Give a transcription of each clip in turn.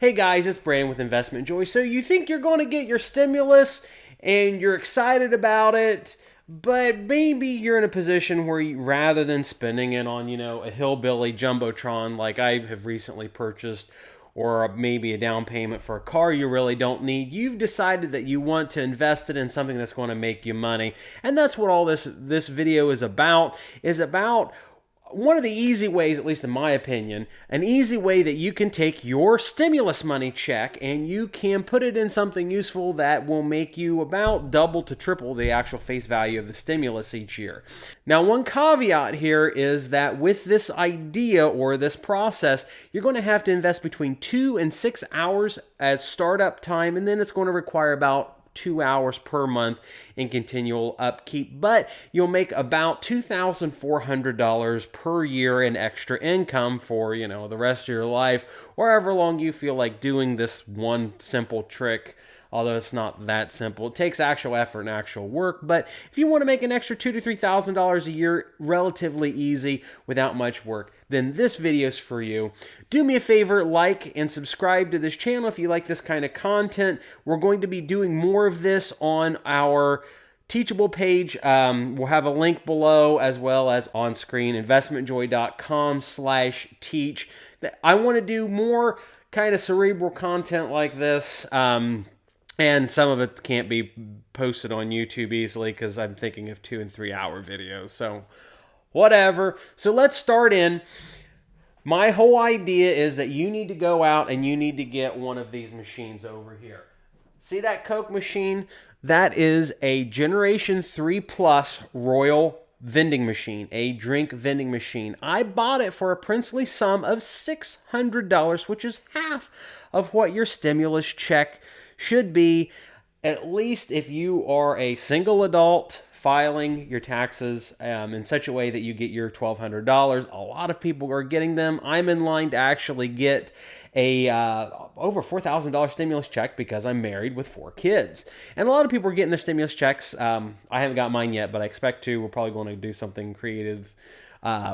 Hey guys, it's Brandon with Investment Joy. So you think you're going to get your stimulus and you're excited about it, but maybe you're in a position where rather than spending it on, a hillbilly jumbotron like I have recently purchased, or maybe a down payment for a car you really don't need, you've decided that you want to invest it in something that's going to make you money. And that's what all this video is about one of the easy ways, at least in my opinion, an easy way that you can take your stimulus money check and you can put it in something useful that will make you about double to triple the actual face value of the stimulus each year. Now, one caveat here is that with this idea or this process, you're going to have to invest between 2 and 6 hours as startup time, and then it's going to require about 2 hours per month in continual upkeep, but you'll make about $2,400 per year in extra income for, the rest of your life, or however long you feel like doing this one simple trick. Although it's not that simple. It takes actual effort and actual work. But if you want to make an extra $2,000 to $3,000 a year relatively easy without much work, then this video is for you. Do me a favor, like and subscribe to this channel if you like this kind of content. We're going to be doing more of this on our Teachable page. We'll have a link below as well as on screen, investmentjoy.com/teach. I want to do more kind of cerebral content like this. And some of it can't be posted on YouTube easily because I'm thinking of 2 and 3 hour videos. So whatever. So let's start in. My whole idea is that you need to go out and you need to get one of these machines over here. See that Coke machine? That is a Generation 3 Plus Royal vending machine, a drink vending machine. I bought it for a princely sum of $600, which is half of what your stimulus check should be, at least if you are a single adult filing your taxes in such a way that you get your $1,200. A lot of people are getting them. I'm in line to actually get a over $4,000 stimulus check because I'm married with 4 kids. And a lot of people are getting their stimulus checks. I haven't got mine yet, but I expect to. We're probably going to do something creative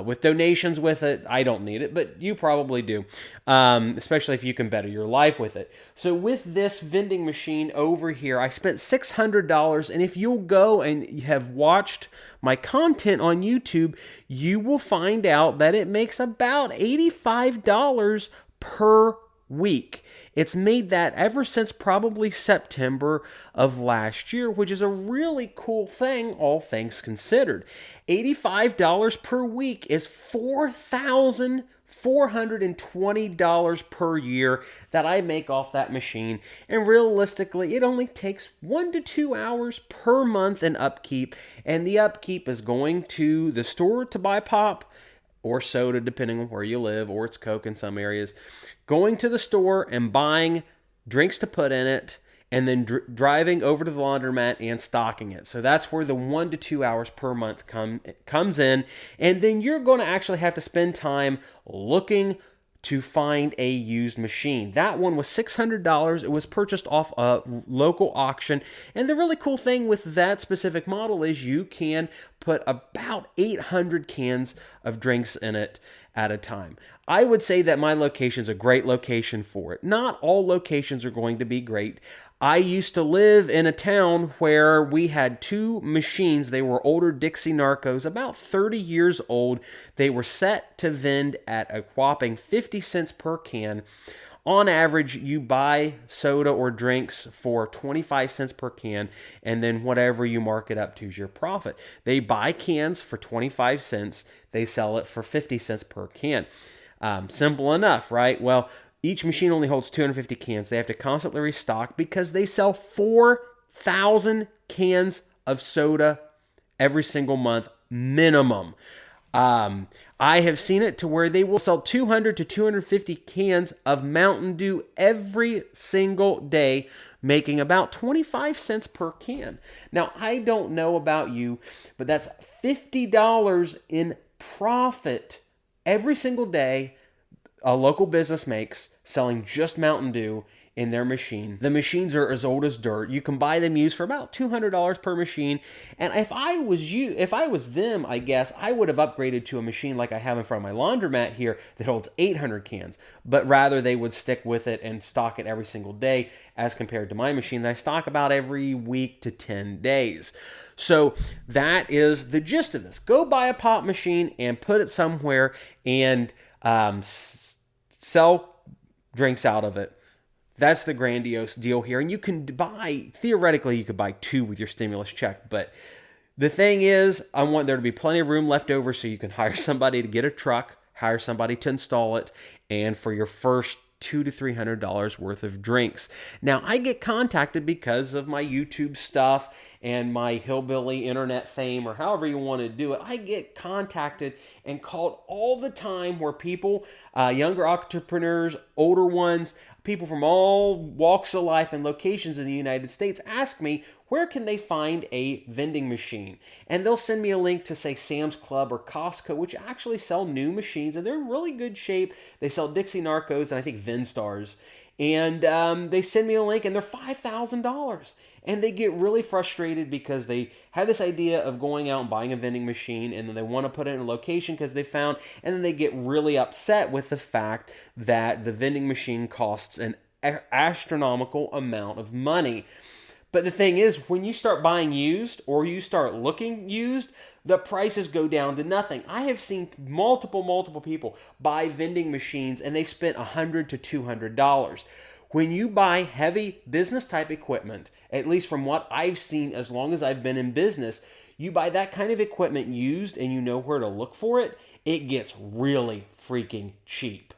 with donations with it. I don't need it, but you probably do, especially if you can better your life with it. So with this vending machine over here, I spent $600, and if you'll go and have watched my content on YouTube, you will find out that it makes about $85 per week. It's made that ever since probably September of last year, which is a really cool thing, all things considered. $85 per week is $4,420 per year that I make off that machine. And realistically, it only takes 1 to 2 hours per month in upkeep. And the upkeep is going to the store to buy pop or soda, depending on where you live, or it's Coke in some areas, going to the store and buying drinks to put in it, and then driving over to the laundromat and stocking it. So that's where the 1 to 2 hours per month comes in. And then you're going to actually have to spend time looking to find a used machine. That one was $600. It was purchased off a local auction. And the really cool thing with that specific model is you can put about 800 cans of drinks in it at a time. I would say that my location is a great location for it. Not all locations are going to be great. I used to live in a town where we had 2 machines. They were older Dixie Narcos, about 30 years old. They were set to vend at a whopping 50 cents per can. On average, you buy soda or drinks for 25 cents per can, and then whatever you mark it up to is your profit. They buy cans for 25 cents. They sell it for 50 cents per can. Simple enough, right? Well, each machine only holds 250 cans. They have to constantly restock because they sell 4,000 cans of soda every single month minimum. I have seen it to where they will sell 200 to 250 cans of Mountain Dew every single day, making about 25 cents per can. Now, I don't know about you, but that's $50 in profit every single day a local business makes selling just Mountain Dew in their machine. The machines are as old as dirt. You can buy them used for about $200 per machine. And if I was them, I guess I would have upgraded to a machine like I have in front of my laundromat here that holds 800 cans. But rather they would stick with it and stock it every single day, as compared to my machine that I stock about every week to 10 days. So that is the gist of this. Go buy a pop machine and put it somewhere and sell drinks out of it. That's the grandiose deal here. And you can theoretically, you could buy 2 with your stimulus check. But the thing is, I want there to be plenty of room left over so you can hire somebody to get a truck, hire somebody to install it, and for your first $200 to $300 worth of drinks. Now, I get contacted because of my YouTube stuff and my hillbilly internet fame, or however you want to do it. I get contacted and called all the time where people, younger entrepreneurs, older ones, people from all walks of life and locations in the United States ask me, where can they find a vending machine? And they'll send me a link to, say, Sam's Club or Costco, which actually sell new machines, and they're in really good shape. They sell Dixie, Narcos, and I think Venstars. And they send me a link, and they're $5,000. And they get really frustrated because they had this idea of going out and buying a vending machine, and then they want to put it in a location because they found, and then they get really upset with the fact that the vending machine costs an astronomical amount of money. But the thing is, when you start buying used or you start looking used, the prices go down to nothing. I have seen multiple people buy vending machines and they've spent $100 to $200. When you buy heavy business type equipment, at least from what I've seen as long as I've been in business, you buy that kind of equipment used and you know where to look for it, it gets really freaking cheap.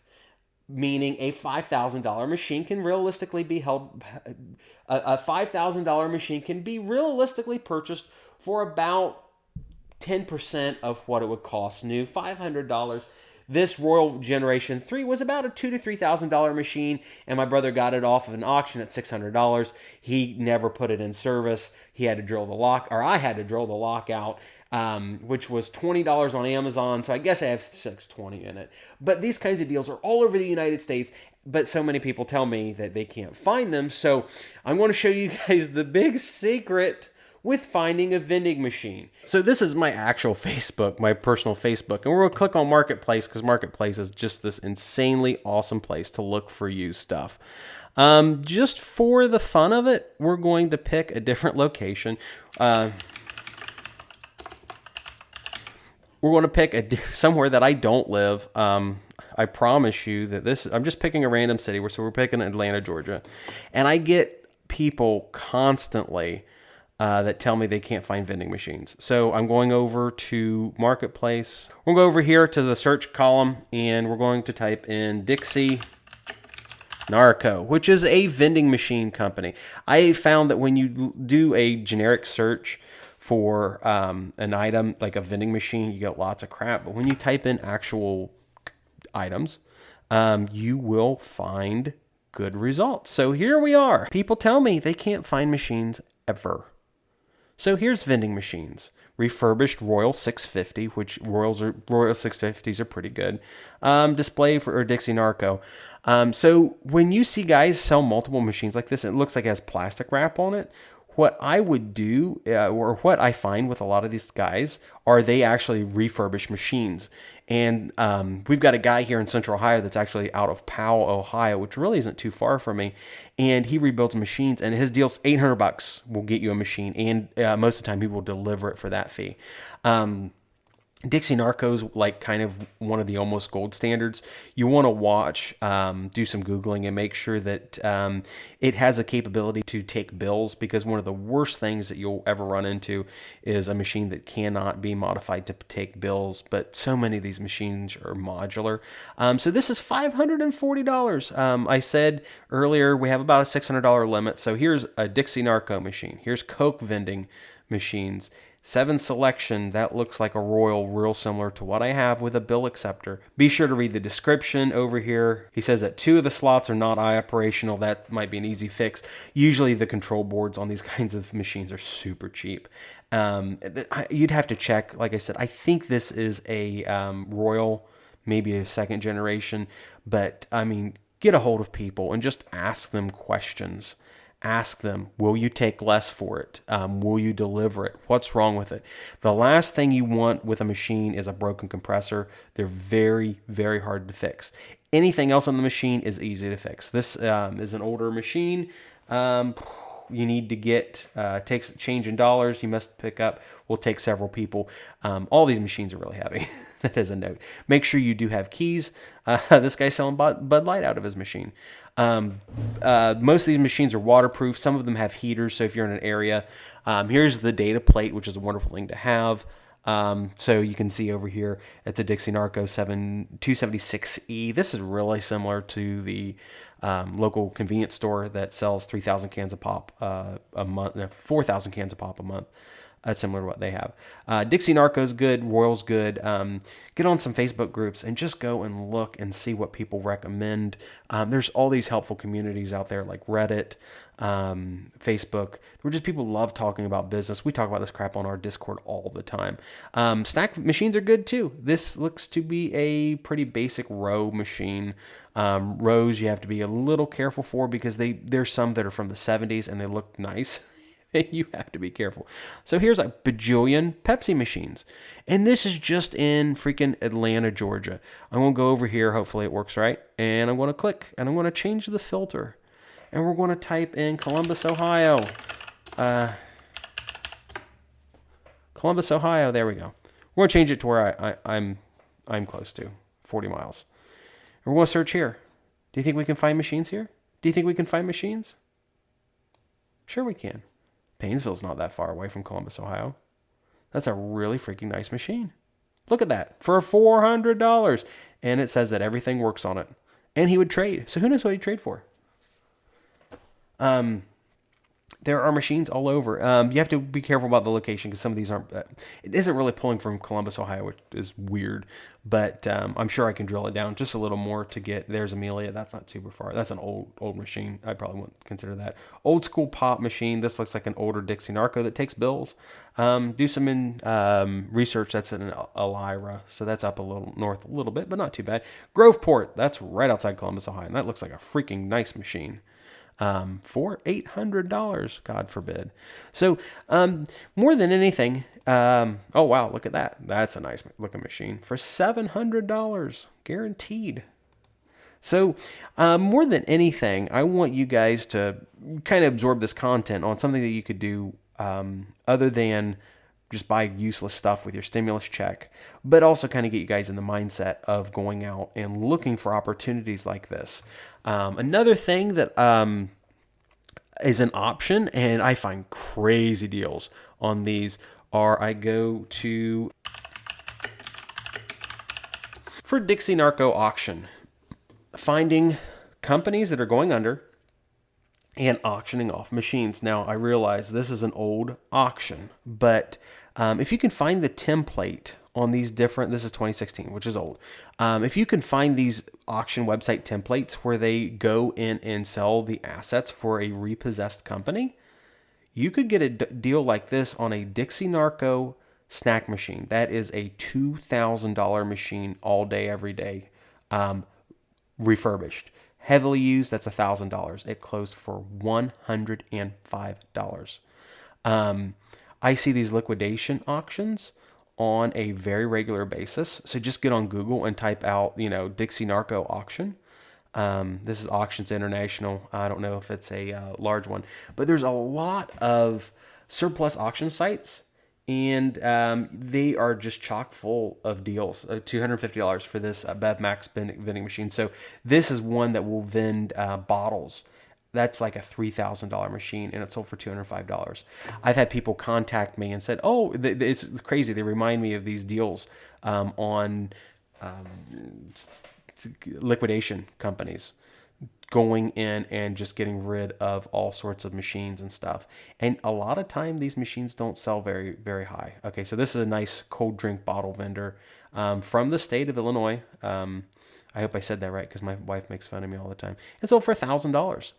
Meaning a $5,000 machine can realistically be held, a $5,000 machine can be realistically purchased for about 10% of what it would cost new, $500. This Royal Generation 3 was about a $2,000 to $3,000 machine, and my brother got it off of an auction at $600. He never put it in service. He had to drill the lock, or I had to drill the lock out, which was $20 on Amazon, so I guess I have $620 in it. But these kinds of deals are all over the United States, but so many people tell me that they can't find them, so I'm going to show you guys the big secret with finding a vending machine. So this is my actual Facebook, my personal Facebook, and we're going to click on Marketplace because Marketplace is just this insanely awesome place to look for used stuff. Just for the fun of it, we're going to pick a different location. We're going to pick somewhere that I don't live. I promise you that I'm just picking a random city. So we're picking Atlanta, Georgia. And I get people constantly that tell me they can't find vending machines. So I'm going over to Marketplace. We'll go over here to the search column and we're going to type in Dixie Narco, which is a vending machine company. I found that when you do a generic search for an item like a vending machine, you get lots of crap. But when you type in actual items, you will find good results. So here we are. People tell me they can't find machines ever. So here's vending machines. Refurbished Royal 650, which Royal 650s are pretty good. Display for Dixie Narco. So when you see guys sell multiple machines like this, it looks like it has plastic wrap on it. What I would do, or what I find with a lot of these guys, are they actually refurbish machines. And we've got a guy here in Central Ohio that's actually out of Powell, Ohio, which really isn't too far from me. And he rebuilds machines, and his deal's $800 will get you a machine. And most of the time, he will deliver it for that fee. Dixie Narco's like kind of one of the almost gold standards. You want to watch, do some Googling and make sure that it has the capability to take bills, because one of the worst things that you'll ever run into is a machine that cannot be modified to take bills. But so many of these machines are modular. So this is $540. I said earlier we have about a $600 limit. So here's a Dixie Narco machine. Here's Coke vending machines. 7 selection, that looks like a Royal, real similar to what I have with a bill acceptor. Be sure to read the description over here. He says that 2 of the slots are not operational. That might be an easy fix. Usually the control boards on these kinds of machines are super cheap. You'd have to check. Like I said, I think this is a Royal, maybe a second generation, but I mean, get a hold of people and just ask them questions. Ask them, will you take less for it? Will you deliver it? What's wrong with it? The last thing you want with a machine is a broken compressor. They're very, very hard to fix. Anything else on the machine is easy to fix. This is an older machine. You need to get takes change in dollars. You must pick up. Will take several people. All these machines are really heavy. That is a note. Make sure you do have keys. This guy's selling Bud Light out of his machine. Most of these machines are waterproof. Some of them have heaters. So if you're in an area, here's the data plate, which is a wonderful thing to have. So you can see over here, it's a Dixie Narco 276E. This is really similar to the local convenience store that sells 3,000 cans of pop a month, 4,000 cans of pop a month. That's similar to what they have. Dixie Narco's good. Royal's good. Get on some Facebook groups and just go and look and see what people recommend. There's all these helpful communities out there like Reddit, Facebook, where just people love talking about business. We talk about this crap on our Discord all the time. Snack machines are good too. This looks to be a pretty basic row machine. Rows you have to be a little careful for because there's some that are from the 70s and they look nice. You have to be careful. So here's a bajillion Pepsi machines. And this is just in freaking Atlanta, Georgia. I'm going to go over here. Hopefully it works right. And I'm going to click. And I'm going to change the filter. And we're going to type in Columbus, Ohio. Columbus, Ohio. There we go. We're going to change it to where I'm close to. 40 miles. And we're going to search here. Do you think we can find machines here? Do you think we can find machines? Sure we can. Painesville's not that far away from Columbus, Ohio. That's a really freaking nice machine. Look at that. For $400. And it says that everything works on it. And he would trade. So who knows what he'd trade for? There are machines all over. You have to be careful about the location because some of these aren't. It isn't really pulling from Columbus, Ohio, which is weird. But I'm sure I can drill it down just a little more to get. There's Amelia. That's not super far. That's an old machine. I probably wouldn't consider that. Old school pop machine. This looks like an older Dixie Narco that takes bills. Do some research. That's in Elira, so that's up a little north a little bit, but not too bad. Groveport. That's right outside Columbus, Ohio, and that looks like a freaking nice machine. For $800, God forbid. So, more than anything, oh wow, look at that. That's a nice looking machine for $700, guaranteed. So, more than anything, I want you guys to kind of absorb this content on something that you could do, other than just buy useless stuff with your stimulus check, but also kind of get you guys in the mindset of going out and looking for opportunities like this. Another thing that is an option, and I find crazy deals on these, are I go to for Dixie Narco auction, finding companies that are going under and auctioning off machines. Now, I realize this is an old auction, but if you can find the template on these different, this is 2016, which is old. If you can find these auction website templates where they go in and sell the assets for a repossessed company, you could get a deal like this on a Dixie Narco snack machine. That is a $2,000 machine all day, every day, refurbished. Heavily used, that's $1,000. It closed for $105. I see these liquidation auctions on a very regular basis. So just get on Google and type out, Dixie Narco auction. This is Auctions International. I don't know if it's a large one, but there's a lot of surplus auction sites, and they are just chock full of deals. $250 for this Bev Max vending machine. So this is one that will vend bottles. That's like a $3,000 machine, and it sold for $205. I've had people contact me and said, "Oh, it's crazy. They remind me of these deals on liquidation companies going in and just getting rid of all sorts of machines and stuff." And a lot of time, these machines don't sell very, very high. Okay, so this is a nice cold drink bottle vendor from the state of Illinois. I hope I said that right because my wife makes fun of me all the time. It sold for $1,000.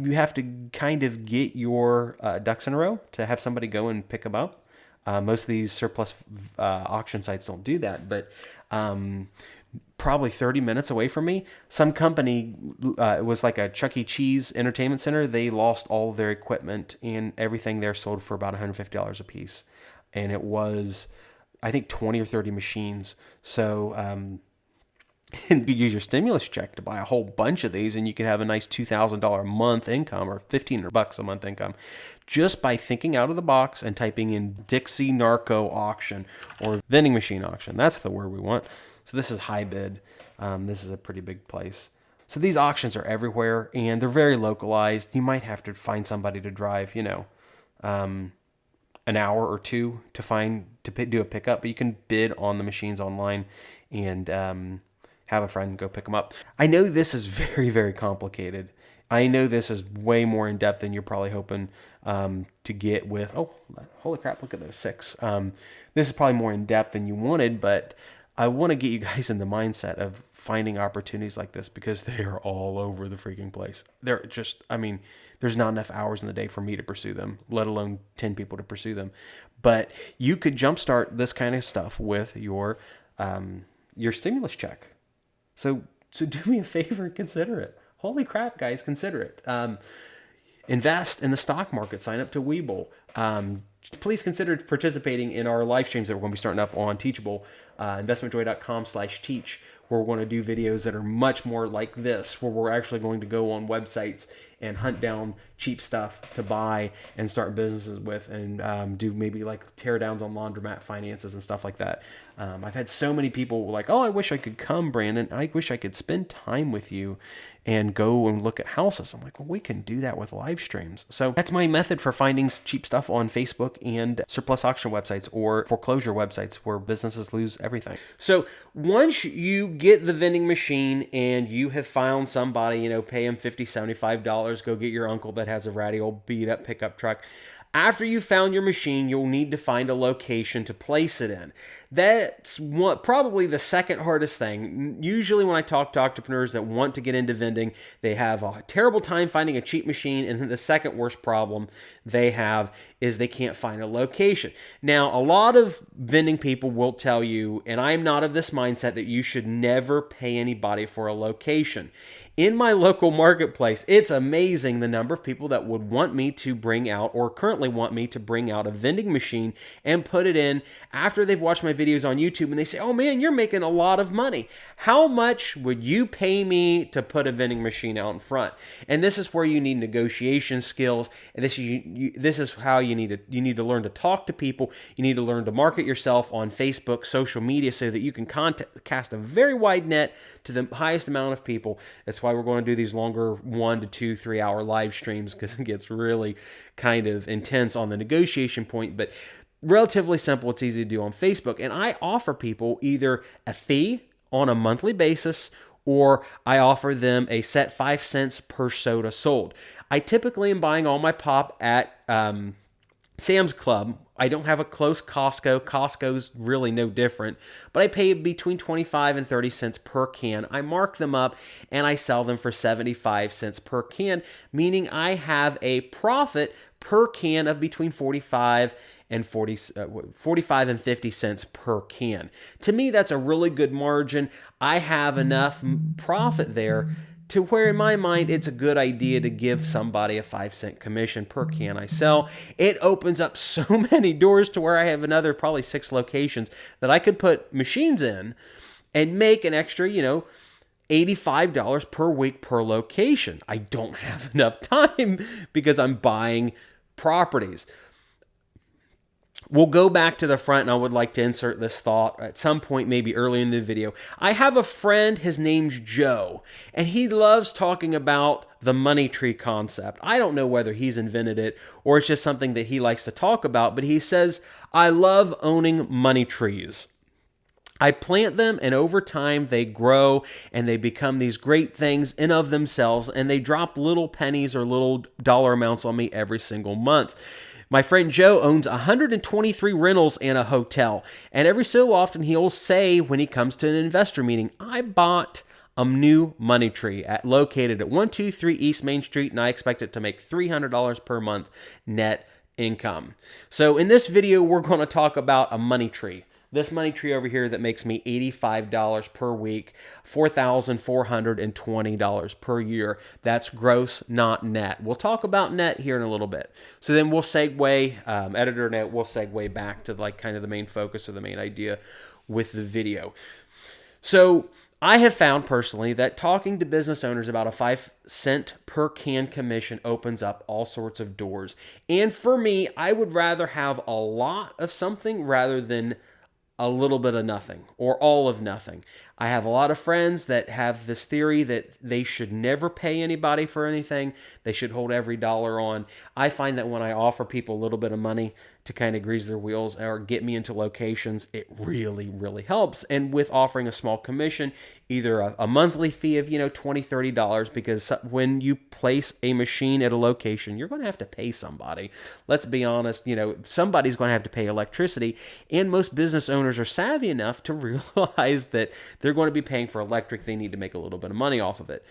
You have to kind of get your ducks in a row to have somebody go and pick them up. Most of these surplus auction sites don't do that, but probably 30 minutes away from me. Some company, it was like a Chuck E. Cheese entertainment center. They lost all their equipment and everything there sold for about $150 a piece. And it was, I think, 20 or 30 machines. So, and you use your stimulus check to buy a whole bunch of these, and you could have a nice $2,000 a month income or $1,500 a month income just by thinking out of the box and typing in Dixie Narco auction or vending machine auction. That's the word we want. So this is high bid. This is a pretty big place. So these auctions are everywhere, and they're very localized. You might have to find somebody to drive, an hour or two to do a pickup, but you can bid on the machines online and have a friend go pick them up. I know this is very, very complicated. I know this is way more in depth than you're probably hoping to get with. Oh, holy crap! Look at those 6. This is probably more in depth than you wanted, but I want to get you guys in the mindset of finding opportunities like this because they are all over the freaking place. They're just, there's not enough hours in the day for me to pursue them, let alone 10 people to pursue them. But you could jumpstart this kind of stuff with your stimulus check. So do me a favor and consider it. Holy crap, guys, consider it. Invest in the stock market. Sign up to Webull. Please consider participating in our live streams that we're going to be starting up on Teachable, investmentjoy.com/teach, where we're going to do videos that are much more like this, where we're actually going to go on websites and hunt down cheap stuff to buy and start businesses with, and do maybe like teardowns on laundromat finances and stuff like that. I've had so many people like, oh, I wish I could come, Brandon. I wish I could spend time with you and go and look at houses. I'm like, well, we can do that with live streams. So that's my method for finding cheap stuff on Facebook and surplus auction websites or foreclosure websites where businesses lose everything. So once you get the vending machine and you have found somebody, pay him $50, $75, go get your uncle that has a ratty old beat up pickup truck. After you found your machine, you'll need to find a location to place it in. That's probably the second hardest thing. Usually when I talk to entrepreneurs that want to get into vending, they have a terrible time finding a cheap machine, and then the second worst problem they have is they can't find a location. Now, a lot of vending people will tell you, and I'm not of this mindset, that you should never pay anybody for a location. In my local marketplace, it's amazing the number of people that would want me to bring out, or currently want me to bring out, a vending machine and put it in after they've watched my videos on YouTube, and they say, oh man, you're making a lot of money. How much would you pay me to put a vending machine out in front? And this is where you need negotiation skills, and this is how you need to learn to talk to people. You need to learn to market yourself on Facebook, social media, so that you can cast a very wide net to the highest amount of people. That's why we're going to do these longer 1 to 2, 3 hour live streams, because it gets really kind of intense on the negotiation point, but relatively simple. It's easy to do on Facebook. And I offer people either a fee on a monthly basis, or I offer them a set 5 cents per soda sold. I typically am buying all my pop at Sam's Club. I don't have a close Costco. Costco's really no different, but I pay between 25 and 30 cents per can. I mark them up and I sell them for 75 cents per can, meaning I have a profit per can of between 45 and 50 cents per can. To me, that's a really good margin. I have enough profit there to where in my mind it's a good idea to give somebody a 5-cent commission per can I sell. It opens up so many doors to where I have another probably 6 locations that I could put machines in and make an extra, $85 per week per location. I don't have enough time because I'm buying properties. We'll go back to the front, and I would like to insert this thought at some point, maybe early in the video. I have a friend, his name's Joe, and he loves talking about the money tree concept. I don't know whether he's invented it or it's just something that he likes to talk about, but he says, I love owning money trees. I plant them, and over time they grow and they become these great things in of themselves, and they drop little pennies or little dollar amounts on me every single month. My friend Joe owns 123 rentals and a hotel, and every so often he'll say when he comes to an investor meeting, I bought a new money tree located at 123 East Main Street, and I expect it to make $300 per month net income. So in this video, we're going to talk about a money tree. This money tree over here that makes me $85 per week, $4,420 per year. That's gross, not net. We'll talk about net here in a little bit. So then we'll segue, editor net, we'll segue back to like kind of the main focus or the main idea with the video. So I have found personally that talking to business owners about a 5 cent per can commission opens up all sorts of doors. And for me, I would rather have a lot of something rather than a little bit of nothing or all of nothing. I have a lot of friends that have this theory that they should never pay anybody for anything. They should hold every dollar on. I find that when I offer people a little bit of money to kind of grease their wheels or get me into locations, it really, really helps. And with offering a small commission, either a monthly fee of, $20, $30, because when you place a machine at a location, you're going to have to pay somebody. Let's be honest, somebody's going to have to pay electricity. And most business owners are savvy enough to realize that they're going to be paying for electric. They need to make a little bit of money off of it.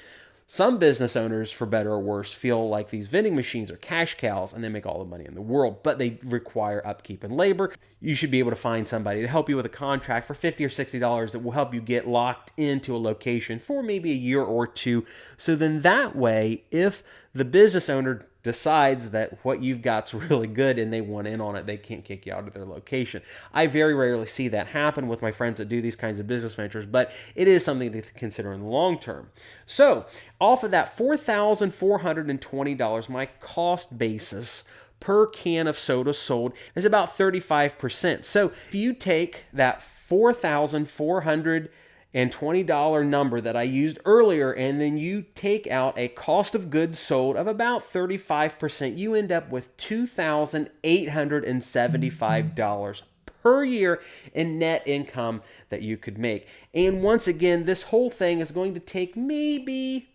Some business owners, for better or worse, feel like these vending machines are cash cows and they make all the money in the world, but they require upkeep and labor. You should be able to find somebody to help you with a contract for $50 or $60 that will help you get locked into a location for maybe a year or two. So then that way, if the business owner decides that what you've got's really good and they want in on it, they can't kick you out of their location. I very rarely see that happen with my friends that do these kinds of business ventures, but it is something to consider in the long term. So off of that $4,420, my cost basis per can of soda sold is about 35%. So if you take that $4,420 number that I used earlier, and then you take out a cost of goods sold of about 35%, you end up with $2,875 per year in net income that you could make. And once again, this whole thing is going to take maybe,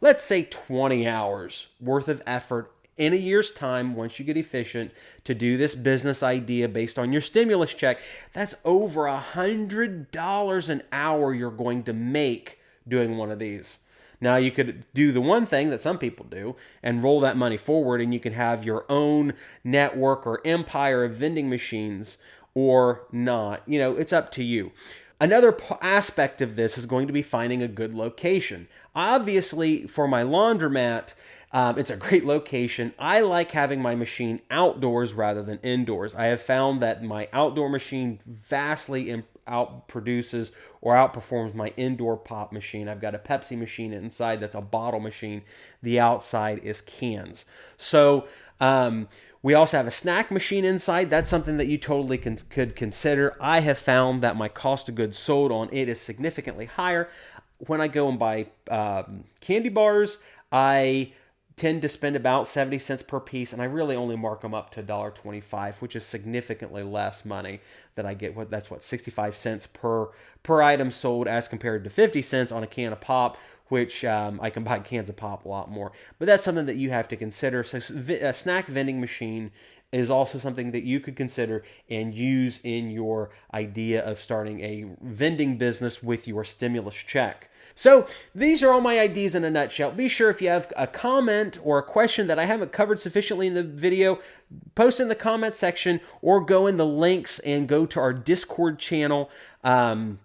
let's say, 20 hours worth of effort in a year's time, once you get efficient, to do this business idea based on your stimulus check. That's over $100 an hour you're going to make doing one of these. Now, you could do the one thing that some people do and roll that money forward, and you can have your own network or empire of vending machines or not. It's up to you. Another aspect of this is going to be finding a good location. Obviously, for my laundromat, it's a great location. I like having my machine outdoors rather than indoors. I have found that my outdoor machine vastly outproduces or outperforms my indoor pop machine. I've got a Pepsi machine inside that's a bottle machine. The outside is cans. So we also have a snack machine inside. That's something that you totally could consider. I have found that my cost of goods sold on it is significantly higher. When I go and buy candy bars, I tend to spend about 70 cents per piece, and I really only mark them up to $1.25, which is significantly less money that I get. That's 65 cents per item sold, as compared to 50 cents on a can of pop, which I can buy cans of pop a lot more. But that's something that you have to consider. So a snack vending machine is also something that you could consider and use in your idea of starting a vending business with your stimulus check. So these are all my ideas in a nutshell. Be sure, if you have a comment or a question that I haven't covered sufficiently in the video, post in the comment section or go in the links and go to our Discord channel. I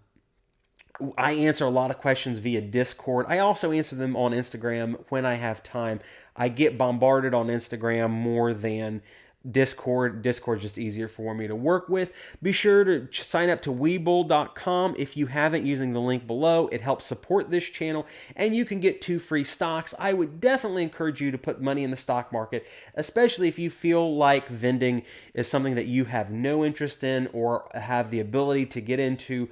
answer a lot of questions via Discord. I also answer them on Instagram when I have time. I get bombarded on Instagram more than Discord. Discord's just easier for me to work with. Be sure to sign up to Webull.com if you haven't, using the link below. It helps support this channel, and you can get 2 free stocks. I would definitely encourage you to put money in the stock market, especially if you feel like vending is something that you have no interest in or have the ability to get into.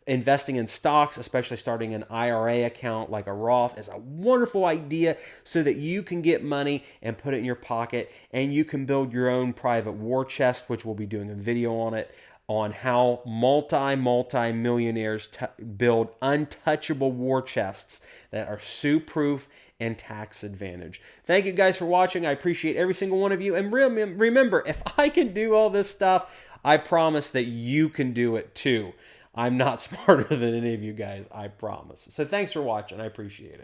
Investing in stocks, especially starting an IRA account like a Roth, is a wonderful idea so that you can get money and put it in your pocket, and you can build your own private war chest, which we'll be doing a video on it, on how multi-millionaires build untouchable war chests that are sue-proof and tax advantage. Thank you guys for watching. I appreciate every single one of you. And remember, if I can do all this stuff, I promise that you can do it too. I'm not smarter than any of you guys, I promise. So thanks for watching. I appreciate it.